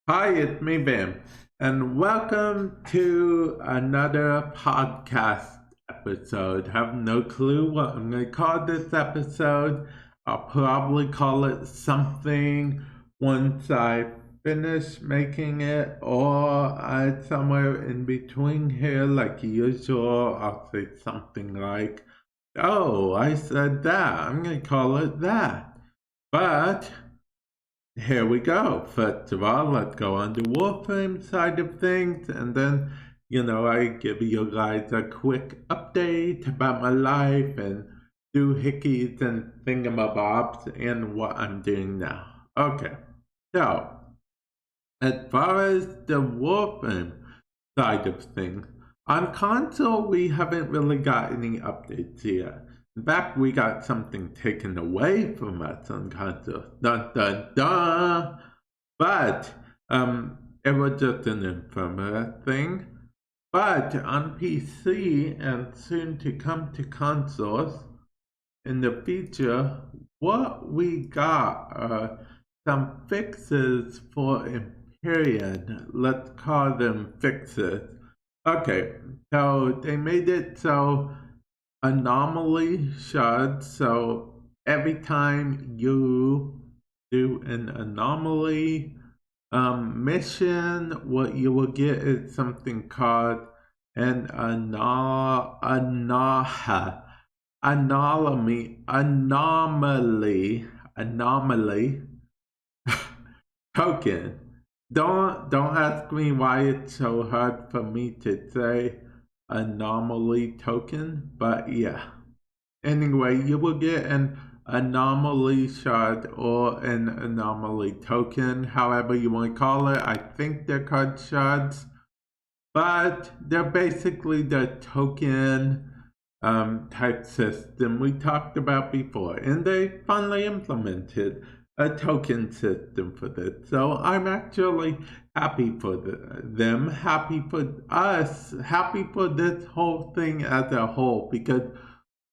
Hi, it's me, Vamp, and welcome to another podcast episode. Have no clue what I'm going to call this episode. I'll probably call it something once I finish making it, or somewhere in between here, like usual. I'll say something like, "Oh, I said that. I'm going to call it that." But here we go. First of all, let's go on the Warframe side of things, and then, I give you guys a quick update about my life and doohickeys and thingamabobs and what I'm doing now. Okay, so as far as the Warframe side of things, on console we haven't really got any updates yet. In fact, we got something taken away from us on console. Dun dun dun! But it was just an ephemeral thing. But on PC and soon to come to consoles in the future, what we got are some fixes for Empyrean. Let's call them fixes. Okay, so they made it so anomaly shards. So every time you do an anomaly mission, what you will get is something called an anomaly token. Don't ask me why it's so hard for me to say anomaly token, but yeah. Anyway, you will get an anomaly shard or an anomaly token, however you want to call it. I think they're called shards, but they're basically the token type system we talked about before, and they finally implemented a token system for this. So I'm actually happy for them, happy for us, happy for this whole thing as a whole, because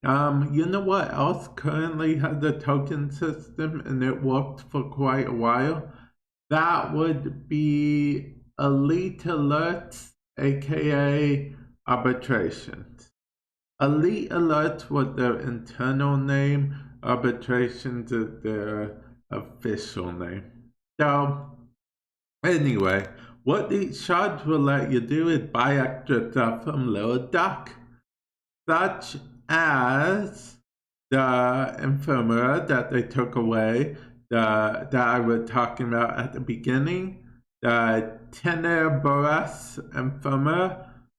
you know what else currently has a token system and it worked for quite a while? That would be Elite Alerts, aka arbitrations. Elite Alerts was their internal name, arbitrations is their official name. So, anyway, what these shards will let you do is buy extra stuff from Little Duck, such as the infirmary that they took away, that I was talking about at the beginning, the Tenebrous infirmary.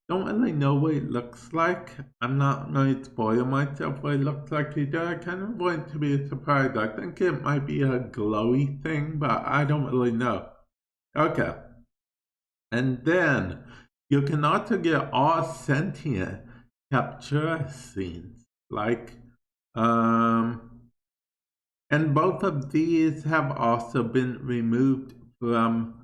Don't really know what it looks like. I'm not going to spoil myself what it looks like either. I kind of want to be surprised. I think it might be a glowy thing, but I don't really know. Okay. And then you can also get all sentient capture scenes. And both of these have also been removed from,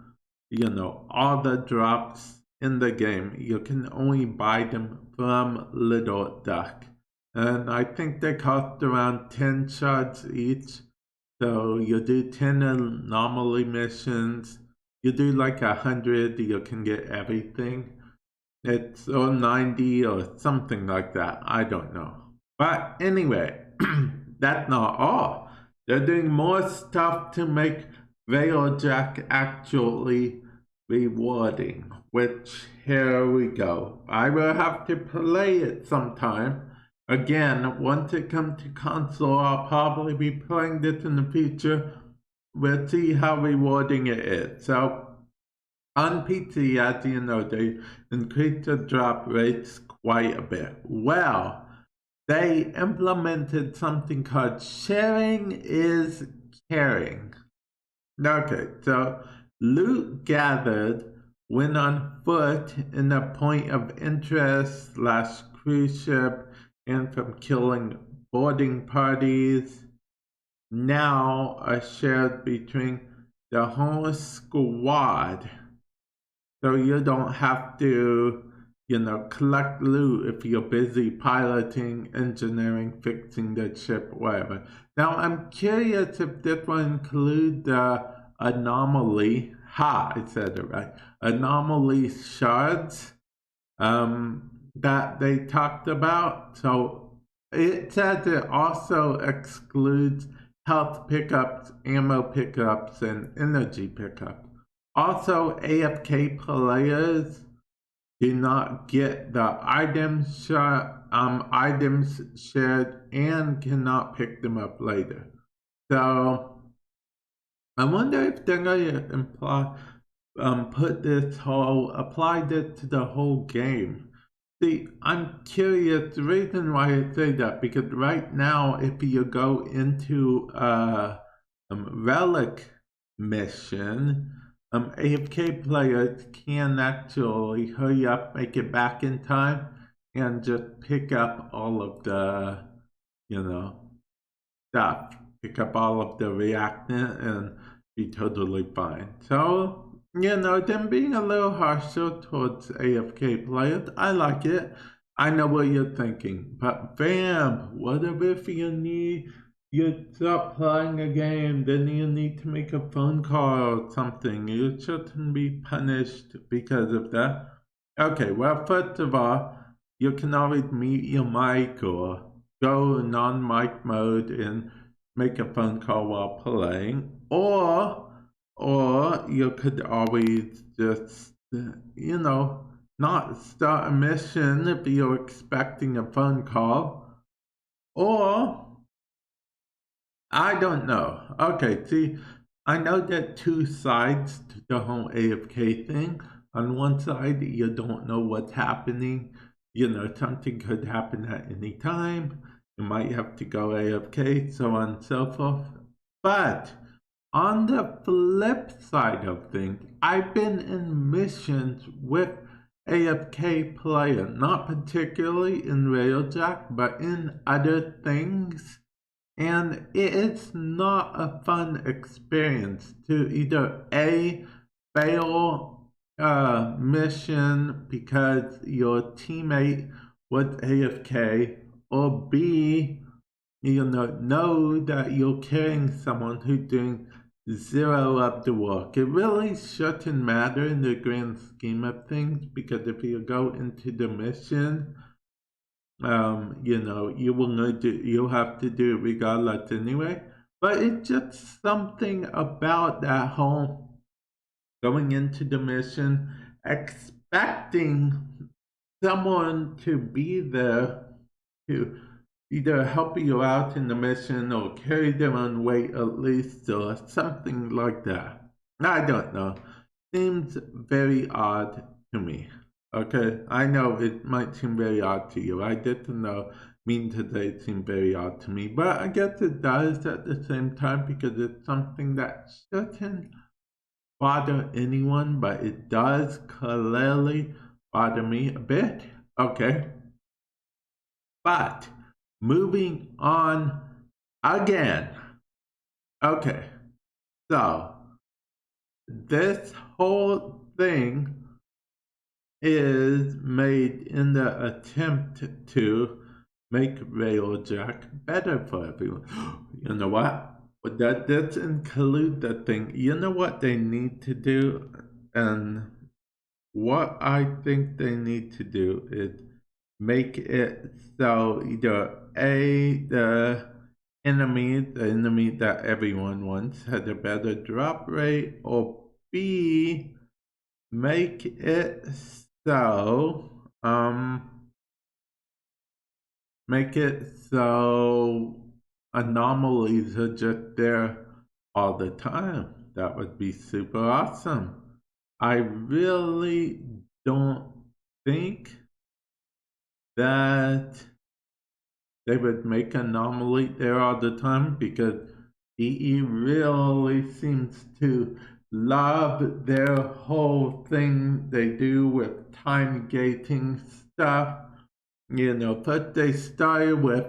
all the drops in the game. You can only buy them from Little Duck. And I think they cost around 10 shards each. So you do 10 anomaly missions. You do like 100, you can get everything. It's or 90 or something like that. I don't know. But anyway, that's not all. They're doing more stuff to make Veiljack actually rewarding, which here we go. I will have to play it sometime. Again, once it comes to console, I'll probably be playing this in the future. We'll see how rewarding it is. So, on PC, as you know, they increased the drop rates quite a bit. Well, they implemented something called sharing is caring. Okay, so loot gathered when on foot in a point of interest / cruise ship and from killing boarding parties now are shared between the whole squad. So you don't have to, collect loot if you're busy piloting, engineering, fixing the ship, whatever. Now, I'm curious if this will include the anomaly I said it right. Anomaly shards that they talked about. So it says it also excludes health pickups, ammo pickups, and energy pickups. Also, AFK players do not get the items shared and cannot pick them up later. So I wonder if they're gonna apply this to the whole game. See, I'm curious. The reason why I say that, because right now, if you go into a relic mission, AFK players can actually hurry up, make it back in time, and just pick up all of the, stuff. Pick up all of the reactant and be totally fine. So, them being a little harsher towards AFK players, I like it. I know what you're thinking, but Vamp, what if you stop playing a game, then you need to make a phone call or something. You shouldn't be punished because of that. Okay, well, first of all, you can always mute your mic or go non-mic mode and make a phone call while playing, or you could always just, not start a mission if you're expecting a phone call, or I don't know. Okay, see, I know there are two sides to the whole AFK thing. On one side, you don't know what's happening. Something could happen at any time. You might have to go AFK, so on and so forth. But on the flip side of things, I've been in missions with AFK player, not particularly in Railjack, but in other things. And it is not a fun experience to either A, fail a mission because your teammate was AFK, or B, know that you're carrying someone who's doing zero of the work. It really shouldn't matter in the grand scheme of things, because if you go into the mission, you'll have to do it regardless anyway. But it's just something about that whole going into the mission, expecting someone to be there to either help you out in the mission or carry their own weight at least, or something like that. I don't know. Seems very odd to me. Okay, I know it might seem very odd to you. I didn't mean to say it seemed very odd to me, but I guess it does at the same time, because it's something that shouldn't bother anyone, but it does clearly bother me a bit. Okay, but moving on again. Okay, so this whole thing is made in the attempt to make Railjack better for everyone. You know what? But that doesn't include the thing. You know what they need to do? And what I think they need to do is make it so either A, the enemy that everyone wants has a better drop rate, or B, make it so anomalies are just there all the time. That would be super awesome. I really don't think that they would make anomaly there all the time, because EE really seems to love their whole thing they do with time gating stuff. First they started with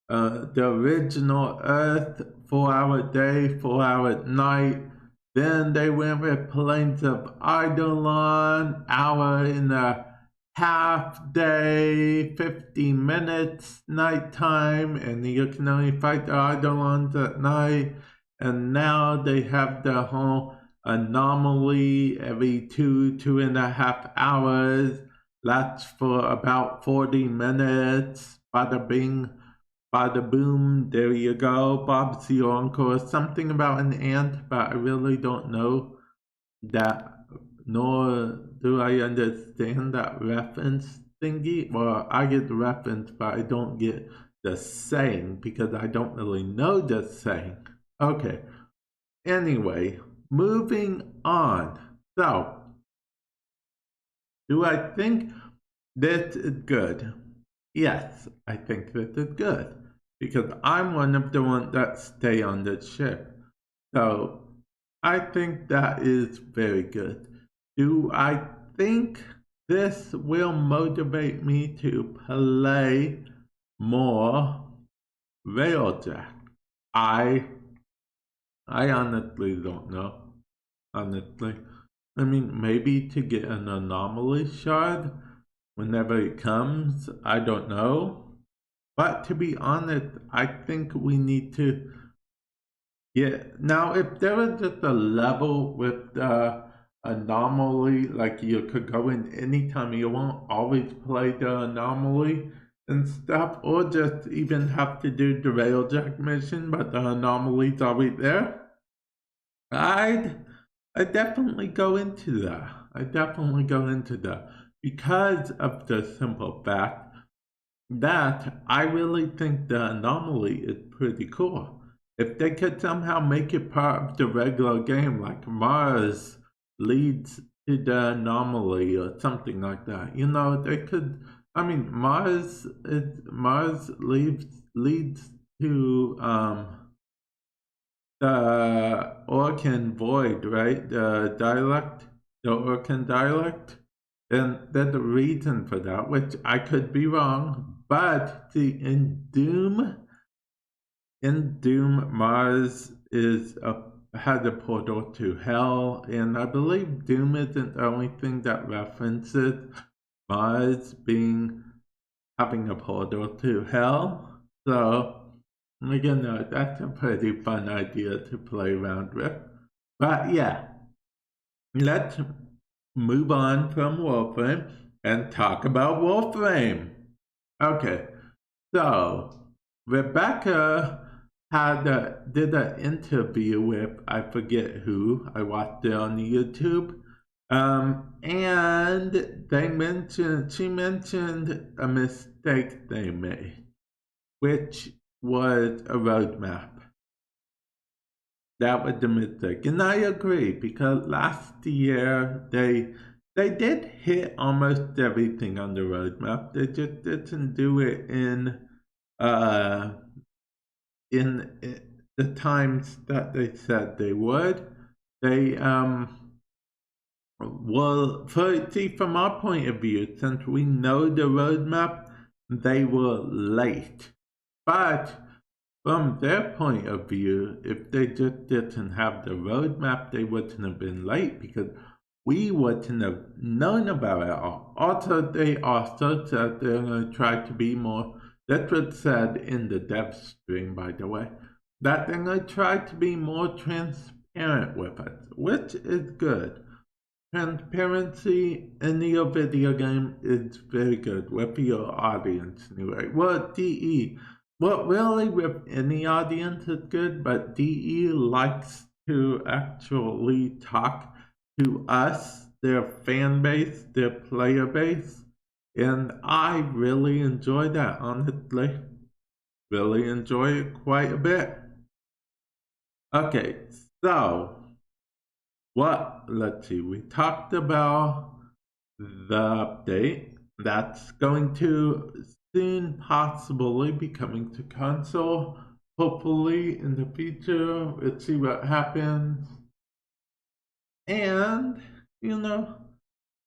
the original Earth, 4-hour day, 4-hour night. Then they went with Plains of Eidolon, hour in a half day, 50 minutes nighttime, and you can only fight the Eidolons at night. And now they have the whole anomaly every 2.5 hours, lasts for about 40 minutes. Bada bing, bada boom, there you go. Bob's your uncle. Something about an ant, but I really don't know that, nor do I understand that reference thingy. Well, I get the reference, but I don't get the saying because I don't really know the saying. Okay. Anyway, moving on. So, do I think this is good? Yes, I think this is good because I'm one of the ones that stay on the ship. So, I think that is very good. Do I think this will motivate me to play more Railjack? I honestly don't know. Honestly. I mean, maybe to get an anomaly shard whenever it comes, I don't know. But to be honest, I think we need to get. Now, if there was just a level with the anomaly, like you could go in anytime, you won't always play the anomaly and stuff, or just even have to do the Railjack mission, but the anomaly's always there. I definitely go into that. I definitely go into that because of the simple fact that I really think the anomaly is pretty cool. If they could somehow make it part of the regular game, like Mars leads to the anomaly or something like that, you know, they could. I mean, Mars leads to the Orcan Void, right? The Orcan dialect. And there's a reason for that, which I could be wrong. But in Doom, Mars has a portal to hell, and I believe Doom isn't the only thing that references Mars having a portal to hell. So, you know, that's a pretty fun idea to play around with. But yeah, let's move on from Warframe and talk about Warframe. Okay, so Rebecca did an interview with, I forget who, I watched it on YouTube, and she mentioned a mistake they made, which was a roadmap. That was the mistake, and I agree because last year they did hit almost everything on the roadmap. They just didn't do it in the times that they said they would. They well, from our point of view, since we know the roadmap, they were late. But from their point of view, if they just didn't have the roadmap, they wouldn't have been late because we wouldn't have known about it all. Also, they also said they're going to try to be more, that's what's said in the dev stream, by the way, that they're going to try to be more transparent with it, which is good. Transparency in your video game is very good with your audience anyway. Well, DE, well, really with any audience is good, but DE likes to actually talk to us, their fan base, their player base, and I really enjoy that, honestly. Really enjoy it quite a bit. Okay, so let's see, we talked about the update that's going to soon possibly be coming to console, hopefully in the future. Let's see what happens. And, you know,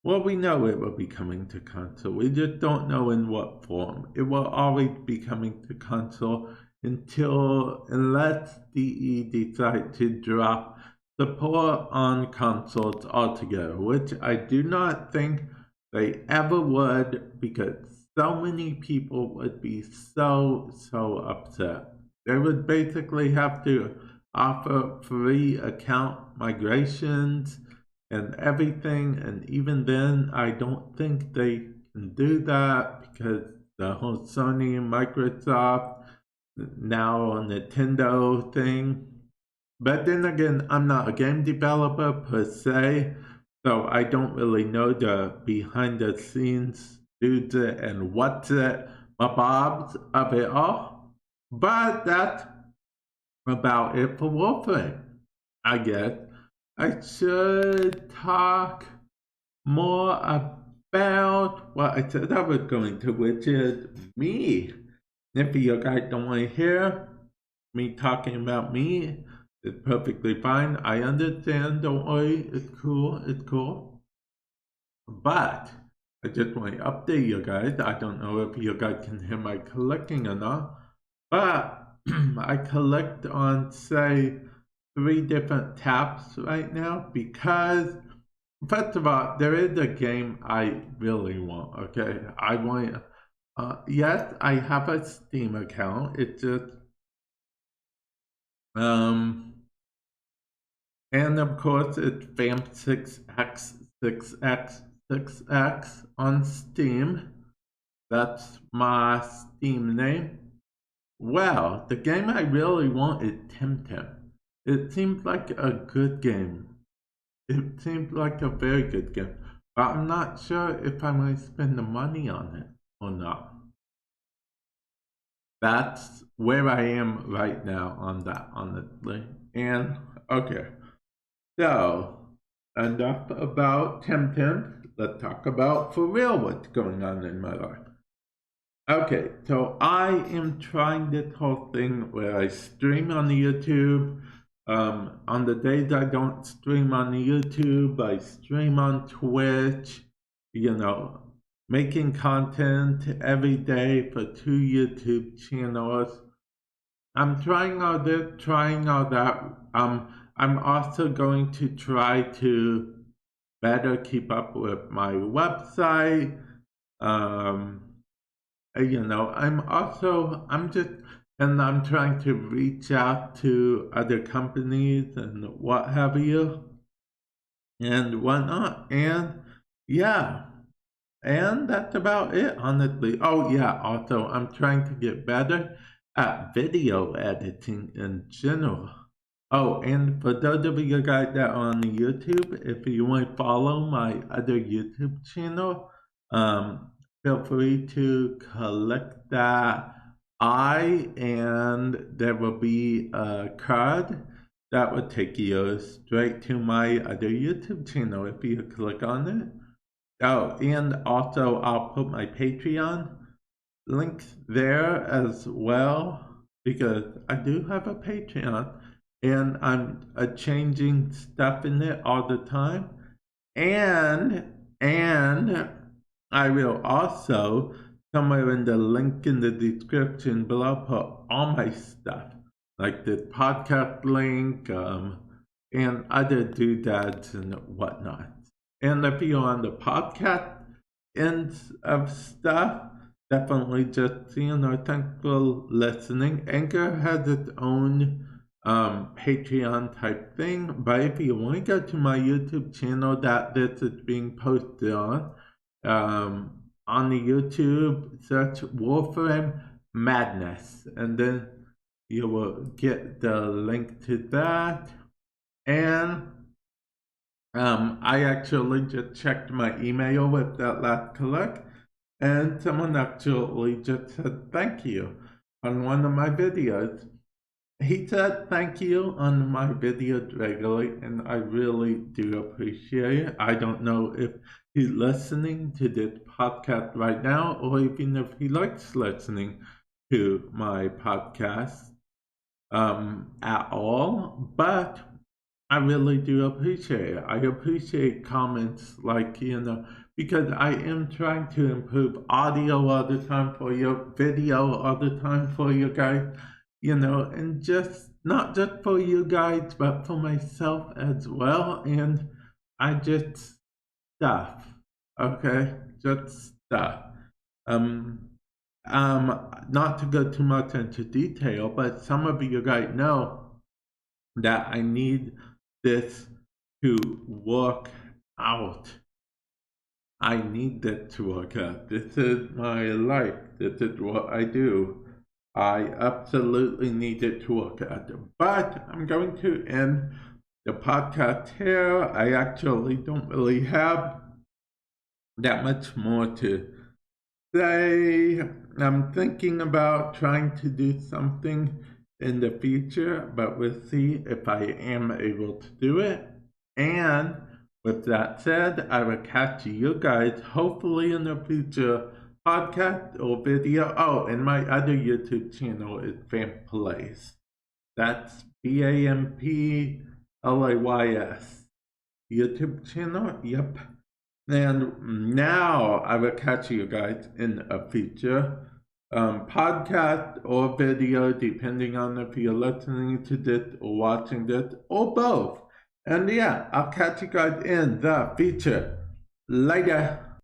well, we know it will be coming to console. We just don't know in what form. It will always be coming to console unless DE decide to drop support on consoles altogether, which I do not think they ever would because so many people would be so upset. They would basically have to offer free account migrations and everything, and even then I don't think they can do that because the whole Sony and Microsoft, now Nintendo thing. But then again, I'm not a game developer per se, so I don't really know the behind the scenes dudes and what's it, bobs of it all. But that's about it for Warframe, I guess. I should talk more about what I said I was going to, which is me. If you guys don't want to hear me talking about me, it's perfectly fine. I understand. Don't worry. It's cool. It's cool. But I just want to update you guys. I don't know if you guys can hear my collecting or not, but I collect on, say, 3 different tabs right now because, first of all, there is a game I really want. Okay, I want. Yes, I have a Steam account. It's just and of course it's Vamp 6x 6x 6x on Steam. That's my Steam name. Well, the game I really want is Temtem. It seems like a good game. It seems like a very good game. But I'm not sure if I'm going to spend the money on it or not. That's where I am right now on that, honestly. And, okay. So, enough about Temtem. Let's talk about for real what's going on in my life. Okay, so I am trying this whole thing where I stream on the YouTube. On the days I don't stream on the YouTube, I stream on Twitch, you know, making content every day for 2 YouTube channels. I'm trying all this, trying all that. I'm also going to try to better keep up with my website. You know, I'm trying to reach out to other companies and what have you and whatnot. And yeah, and that's about it, honestly. Oh yeah, also I'm trying to get better at video editing in general. Oh, and for those of you guys that are on YouTube, if you want to follow my other YouTube channel, feel free to collect that and there will be a card that will take you straight to my other YouTube channel if you click on it. Oh, and also I'll put my Patreon links there as well because I do have a Patreon and I'm changing stuff in it all the time. And I will also, somewhere in the link in the description below, put all my stuff, like the podcast link, and other doodads and whatnot. And if you're on the podcast end of stuff, definitely just, thanks for listening. Anchor has its own Patreon type thing, but if you want to go to my YouTube channel that this is being posted on the YouTube, search Warframe Madness, and then you will get the link to that. And I actually just checked my email with that last collect, and someone actually just said thank you on one of my videos. He said thank you on my videos regularly, and I really do appreciate it. I don't know if he's listening to this podcast right now, or even if he likes listening to my podcast at all, but I really do appreciate it. I appreciate comments like, because I am trying to improve audio all the time for you, video all the time for you guys, and just not just for you guys, but for myself as well. And I just stuff, okay? Just stuff. Not to go too much into detail, but some of you guys know that I need this to work out. I need it to work out. This is my life. This is what I do. I absolutely need it to work out. But I'm going to end the podcast here. I actually don't really have that much more to say. I'm thinking about trying to do something in the future, but we'll see if I am able to do it. And with that said, I will catch you guys hopefully in the future podcast or video. Oh, and my other YouTube channel is Vamp Plays. That's VampLays YouTube channel. Yep. And now I will catch you guys in a future podcast or video, depending on if you're listening to this or watching this or both. And yeah, I'll catch you guys in the future. Later.